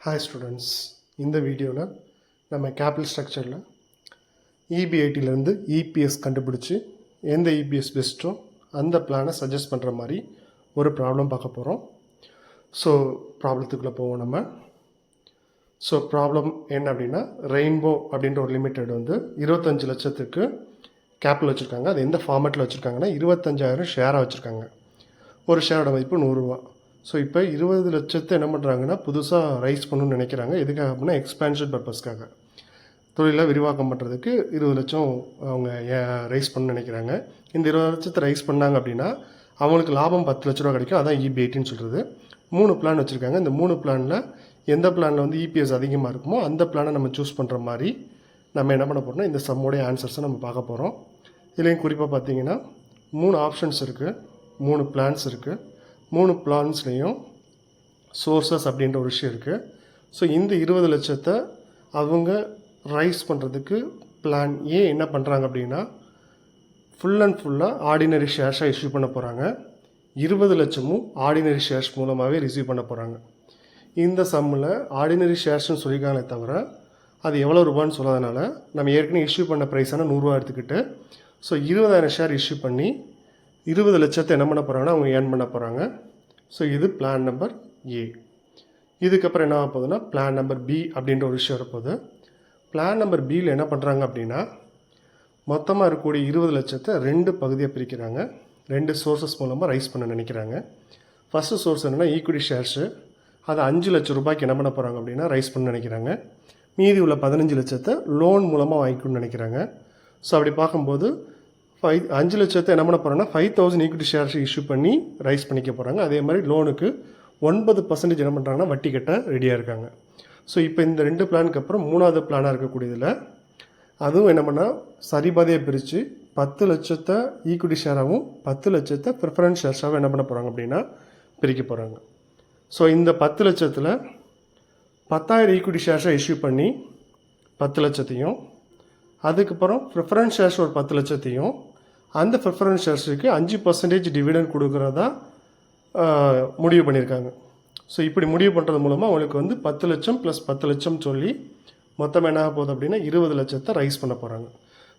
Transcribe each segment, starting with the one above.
Hi students, இந்த வீடியோவில் நம்ம கேபிட்டல் ஸ்ட்ரக்சரில் இபிஐடியிலேருந்து இபிஎஸ் கண்டுபிடிச்சி எந்த இபிஎஸ் பெஸ்ட்டோ அந்த பிளானை சஜஸ்ட் பண்ணுற மாதிரி ஒரு ப்ராப்ளம் பார்க்க போகிறோம். ஸோ ப்ராப்ளத்துக்குள்ளே போவோம் நம்ம. ஸோ ப்ராப்ளம் என்ன அப்படின்னா, ரெயின்போ அப்படின்ற ஒரு லிமிட்டட் வந்து 25 லட்சத்துக்கு கேபிட்டல் வச்சுருக்காங்க. அது எந்த ஃபார்மேட்டில் வச்சுருக்காங்கன்னா 25,000 ஷேராக வச்சுருக்காங்க. ஒரு ஷேரோட மதிப்பு 100 ரூபா. ஸோ இப்போ 20 லட்சத்தை என்ன பண்ணுறாங்கன்னா புதுசாக ரைஸ் பண்ணணும்னு நினைக்கிறாங்க. எதுக்காக அப்படின்னா எக்ஸ்பேன்ஷன் பர்பஸ்க்காக, தொழிலை விரிவாக்கம் பண்ணுறதுக்கு 20 லட்சம் அவங்க ரைஸ் பண்ணணும்னு நினைக்கிறாங்க. இந்த 20 லட்சத்தை ரைஸ் பண்ணாங்க அப்படின்னா அவங்களுக்கு லாபம் 10 லட்ச ரூபா கிடைக்கும். அதான் இபிஐடின்னு சொல்கிறது. 3 பிளான் வச்சுருக்காங்க. இந்த 3 பிளானில் எந்த பிளானில் வந்து இபிஎஸ் அதிகமாக இருக்குமோ அந்த பிளானை நம்ம சூஸ் பண்ணுற மாதிரி நம்ம என்ன பண்ண போகிறோம்னா இந்த சம்மோடைய ஆன்சர்ஸை நம்ம பார்க்க போகிறோம். இதுலேயும் குறிப்பாக பார்த்தீங்கன்னா 3 ஆப்ஷன்ஸ் இருக்குது, 3 பிளான்ஸ் இருக்குது. 3 பிளான்ஸ்லேயும் சோர்ஸஸ் அப்படின்ற ஒரு விஷயம் இருக்குது. ஸோ இந்த 20 லட்சத்தை அவங்க ரைஸ் பண்ணுறதுக்கு பிளான் ஏ என்ன பண்ணுறாங்க அப்படின்னா ஃபுல் அண்ட் ஃபுல்லாக ஆர்டினரி ஷேர்ஸாக இஷ்யூ பண்ண போகிறாங்க. 20 லட்சமும் ஆர்டினரி ஷேர்ஸ் மூலமாகவே ரிசீவ் பண்ண போகிறாங்க. இந்த சம்மில் ஆர்டினரி ஷேர்ஸ்னு சொல்லியிருக்காங்களே தவிர அது எவ்வளோ ரூபான்னு சொல்லாதனால நம்ம ஏற்கனவே இஷ்யூ பண்ண ப்ரைஸான 100 ரூபா எடுத்துக்கிட்டு ஸோ 20,000 ஷேர் இஷ்யூ பண்ணி 20 லட்சத்தை என்ன பண்ண போகிறாங்கன்னா அவங்க ஏர்ன் பண்ண போகிறாங்க. ஸோ இது பிளான் நம்பர் ஏ. இதுக்கப்புறம் என்ன ஆக போகுதுன்னா பிளான் நம்பர் பி அப்படின்ற ஒரு விஷயம் வரப்போகுது. பிளான் நம்பர் பியில் என்ன பண்ணுறாங்க அப்படின்னா மொத்தமாக இருக்கக்கூடிய 20 லட்சத்தை 2 பகுதியாக பிரிக்கிறாங்க. 2 சோர்ஸஸ் மூலமாக ரைஸ் பண்ண நினைக்கிறாங்க. ஃபஸ்ட்டு சோர்ஸ் என்னென்னா ஈக்விட்டி ஷேர்ஸு. அதை 5 லட்சம் ரூபாய்க்கு என்ன பண்ண போகிறாங்க அப்படின்னா ரைஸ் பண்ண நினைக்கிறாங்க. மீதி உள்ள 15 லட்சத்தை லோன் மூலமாக வாங்கிக்கணும்னு நினைக்கிறாங்க. ஸோ அப்படி பார்க்கும்போது 5 லட்சத்தை என்ன பண்ண போகிறாங்கன்னா 5,000 ஈக்விட்டி ஷேர்ஸ் இஷ்யூ பண்ணி ரைஸ் பண்ணிக்க போகிறாங்க. அதே மாதிரி லோனுக்கு 9% என்ன பண்ணுறாங்கன்னா வட்டி கட்ட ரெடியாக இருக்காங்க. ஸோ இப்போ இந்த 2 பிளானுக்கு அப்புறம் 3வது பிளானாக இருக்கக்கூடியதில் அதுவும் என்ன பண்ணால் சரிபாதையை பிரித்து 10 லட்சத்தை ஈக்விட்டி ஷேராகவும் 10 லட்சத்தை ப்ரிஃபரன்ஸ் ஷேர்ஸாகவும் என்ன பண்ண போகிறாங்க அப்படின்னா பிரிக்க போகிறாங்க. ஸோ இந்த 10 லட்சத்தில் 10,000 ஈக்விட்டி ஷேர்ஸை இஷ்யூ பண்ணி 10 லட்சத்தையும், அதுக்கப்புறம் ப்ரிஃபரன்ஸ் ஷேர்ஸ் ஒரு 10 லட்சத்தையும், அந்த ப்ரிஃபரன்ஸ் ஷேர்ஸுக்கு 5% டிவிடெண்ட் கொடுக்குறதா முடிவு பண்ணியிருக்காங்க. ஸோ இப்படி முடிவு பண்ணுறது மூலமாக அவங்களுக்கு வந்து 10 லட்சம் ப்ளஸ் 10 லட்சம் சொல்லி மொத்தம் என்ன ஆக போகுது அப்படின்னா 20 லட்சத்தை ரைஸ் பண்ண போகிறாங்க.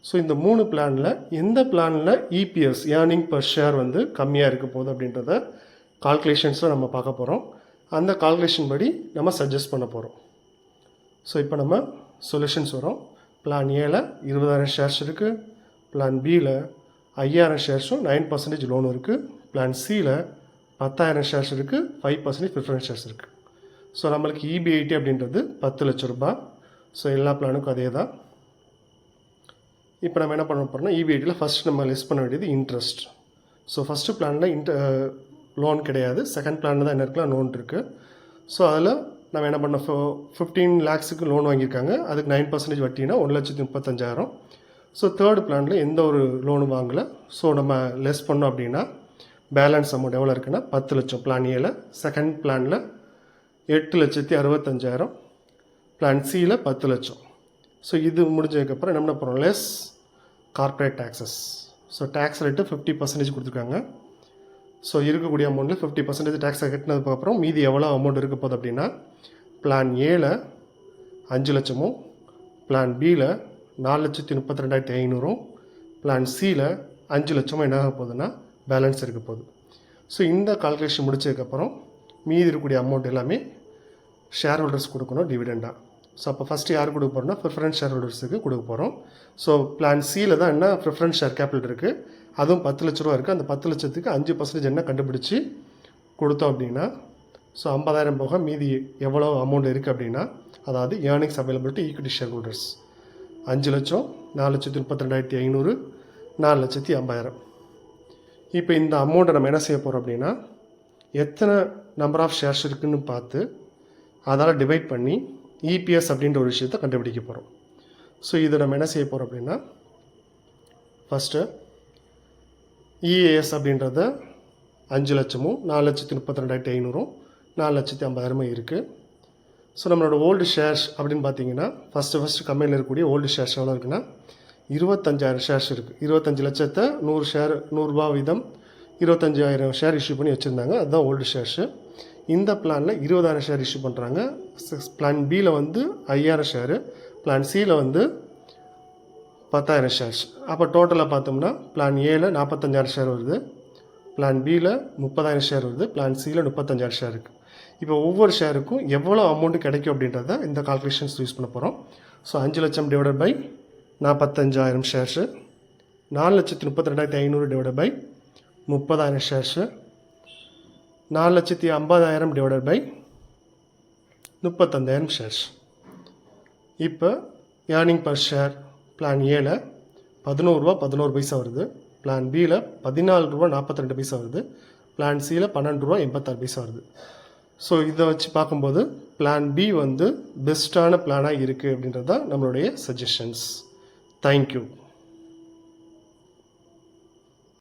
ஸோ இந்த 3 பிளானில் எந்த பிளானில் இபிஎஸ் ஏர்னிங் பர் ஷேர் வந்து கம்மியாக இருக்க போகுது அப்படின்றத கால்குலேஷன்ஸில் நம்ம பார்க்க போகிறோம். அந்த கால்குலேஷன் படி நம்ம சஜஸ்ட் பண்ண போகிறோம். ஸோ இப்போ நம்ம சொல்யூஷன்ஸ் வரும். பிளான் ஏல 20,000 ஷேர்ஸ் இருக்குது. பிளான் பியில் 5,000 ஷேர்ஸும் 9% லோன் இருக்குது. பிளான் சியில் 10,000 ஷேர்ஸ் இருக்குது, 5% ப்ரிஃபரன்ஸ் ஷேர்ஸ் இருக்குது. ஸோ நம்மளுக்கு இபிஐடி அப்படின்றது 10 லட்ச ரூபாய். ஸோ எல்லா பிளானுக்கும் அதே தான். இப்போ நம்ம என்ன பண்ண போகிறோம்னா இபிஐடியில் ஃபஸ்ட் நம்ம லெஸ் பண்ண வேண்டியது இன்ட்ரெஸ்ட். ஸோ ஃபஸ்ட்டு பிளானில் லோன் கிடையாது. செகண்ட் பிளானில் தான் என்ன இருக்கலாம் லோன் இருக்குது. ஸோ அதில் நம்ம என்ன பண்ணோம் 15 லேக்ஸுக்கு லோன் வாங்கியிருக்காங்க. அதுக்கு 9% வட்டினா 1,35,000. ஸோ தேர்ட் பிளானில் எந்த ஒரு லோனும் வாங்கலை. ஸோ நம்ம லெஸ் பண்ணோம் அப்படின்னா பேலன்ஸ் அமௌண்ட் எவ்வளோ இருக்குன்னா 10 லட்சம் பிளான் ஏல. செகண்ட் பிளானில் 8,65,000. பிளான் சியில் 10 லட்சம். ஸோ இது முடிஞ்சதுக்கப்புறம் என்ன பண்ண போகிறோம் less corporate taxes. So tax rate 50% கொடுத்துருக்காங்க. ஸோ இருக்கக்கூடிய அமௌண்ட்டில் 50% டேக்ஸை கட்டினதுக்கப்புறம் மீதி எவ்வளோ அமௌண்ட் இருக்க போகுது அப்படின்னா பிளான் ஏல 5 லட்சமும், பிளான் பியில் 4,32,500, பிளான் சியில் 5 லட்சமும் என்ன ஆக போகுதுன்னா பேலன்ஸ் இருக்க போகுது. ஸோ இந்த கால்குலேஷன் முடிச்சதுக்கப்புறம் மீதி இருக்கக்கூடிய அமௌண்ட் எல்லாமே ஷேர் ஹோல்டர்ஸ் கொடுக்கணும் டிவிடெண்டாக. ஸோ அப்போ ஃபஸ்ட்டு யார் கொடுக்க போகிறோம்னா ப்ரிஃபரன்ஸ் ஷேர் ஹோல்டர்ஸுக்கு கொடுக்க போகிறோம். ஸோ பிளான் சியில் தான் என்ன ப்ரிஃபரன்ஸ் ஷேர் கேபிட்டல் இருக்குது, அதுவும் 10 லட்ச ரூபா இருக்குது. அந்த 10 லட்சத்துக்கு 5% என்ன கண்டுபிடிச்சி கொடுத்தோம் அப்படின்னா ஸோ 50,000 போக மீதி எவ்வளோ அமௌண்ட் இருக்குது அப்படின்னா அதாவது earnings available to equity share holders 5 லட்சம், 4,32,500, 4,50,000. இப்போ இந்த அமௌண்ட்டை நம்ம என்ன செய்ய போகிறோம் அப்படின்னா எத்தனை நம்பர் ஆஃப் ஷேர்ஸ் இருக்குதுன்னு பார்த்து அதால் டிவைட் பண்ணி இபிஎஸ் அப்படின்ற ஒரு விஷயத்தை கண்டுபிடிக்க போகிறோம். ஸோ இதை நம்ம என்ன செய்ய போகிறோம் அப்படின்னா ஃபஸ்ட்டு இஏஎஸ் அப்படின்றத 5 லட்சமும் 4,32,500, 4,50,000 இருக்குது. ஸோ நம்மளோட ஓல்டு ஷேர்ஸ் அப்படின்னு பார்த்தீங்கன்னா ஃபஸ்ட்டு கம்பெனியில் இருக்கக்கூடிய ஓல்டு ஷேர்ஸ் எவ்வளோ இருக்குன்னா 25,000 ஷேர்ஸ் இருக்குது. 25 லட்சத்தை 100 ஷேர் 100 ரூபா வீதம் 25,000 ஷேர் இஷ்யூ பண்ணி வச்சுருந்தாங்க. அதுதான் ஓல்டு ஷேர்ஸு. இந்த பிளானில் 20,000 ஷேர் இஷ்யூ பண்ணுறாங்க. பிளான் பியில் வந்து 5,000 ஷேரு, பிளான் சியில் வந்து 10,000 ஷேர்ஸ். அப்போ டோட்டலாக பார்த்தோம்னா பிளான் ஏல 45,000 ஷேர் வருது, பிளான் பியில் 30,000 ஷேர் வருது, பிளான் சியில் 35,000 ஷேர் இருக்குது. இப்போ ஒவ்வொரு ஷேருக்கும் எவ்வளோ அமௌண்ட்டு கிடைக்கும் அப்படின்றத இந்த கால்குலேஷன்ஸ் யூஸ் பண்ண போகிறோம். ஸோ 5 லட்சம் divided by 45,000 shares, 4,32,500 divided by 30,000 shares, 4,50,000 divided by 35,000 shares. இப்போ ஏர்னிங் பர் ஷேர் பிளான் ஏல 11 ரூபா 11 பைசா வருது, பிளான் பியில் 14 ரூபா 42 பைசா வருது, பிளான் சியில் 12 ரூபா 86 பைசா வருது. ஸோ இதை வச்சு பார்க்கும்போது பிளான் பி வந்து பெஸ்ட்டான பிளானாக இருக்குது அப்படின்றது தான் நம்மளுடைய சஜஷன்ஸ். தேங்க்யூ.